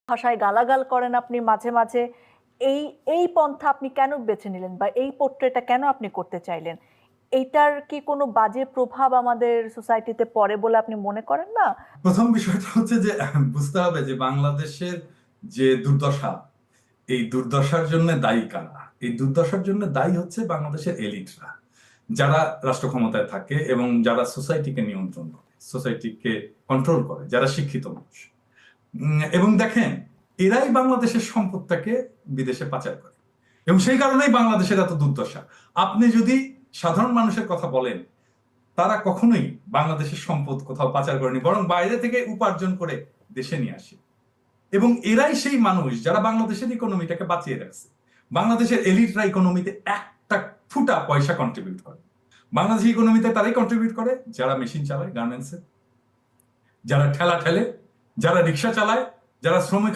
ভাষায় গালাগাল করেন আপনি মাঝে মাঝে। এই এই পন্থা আপনি কেন বেছে নিলেন বা এই পোট্রেটা কেন আপনি করতে চাইলেন? এইটার কি কোনো বাজে প্রভাব আমাদের সোসাইটিতে পড়ে বলে আপনি মনে করেন না? প্রথম বিষয়টা হচ্ছে যে বুঝতে হবে যে বাংলাদেশের যে দুর্দশা, এই দুর্দশার জন্য দায়ী কারা? এই দুর্দশার জন্য দায়ী হচ্ছে বাংলাদেশের এলিটরা, যারা রাষ্ট্র ক্ষমতায় থাকে এবং যারা সোসাইটিকে নিয়ন্ত্রণ করে, সোসাইটিকে কন্ট্রোল করে, যারা শিক্ষিত মানুষ। এবং দেখেন, এরাই বাংলাদেশের সম্পদটাকে বিদেশে পাচার করে, এবং সেই কারণেই বাংলাদেশের এত দুর্দশা। আপনি যদি সাধারণ মানুষের কথা বলেন, তারা কখনোই বাংলাদেশের সম্পদ কোথাও পাচার করেনি, বরং বাইরে থেকে উপার্জন করে দেশে নিয়ে আসে। এবং এরাই সেই মানুষ যারা বাংলাদেশের ইকোনমিটাকে বাঁচিয়ে রাখছে। বাংলাদেশের এলিটরা ইকোনমিতে একটা ফুটা পয়সা কন্ট্রিবিউট করে। বাংলাদেশের ইকোনমিতে তারাই কন্ট্রিবিউট করে যারা মেশিন চালায় গার্মেন্টসে, যারা ঠেলা ঠেলে, যারা রিক্সা চালায়, যারা শ্রমিক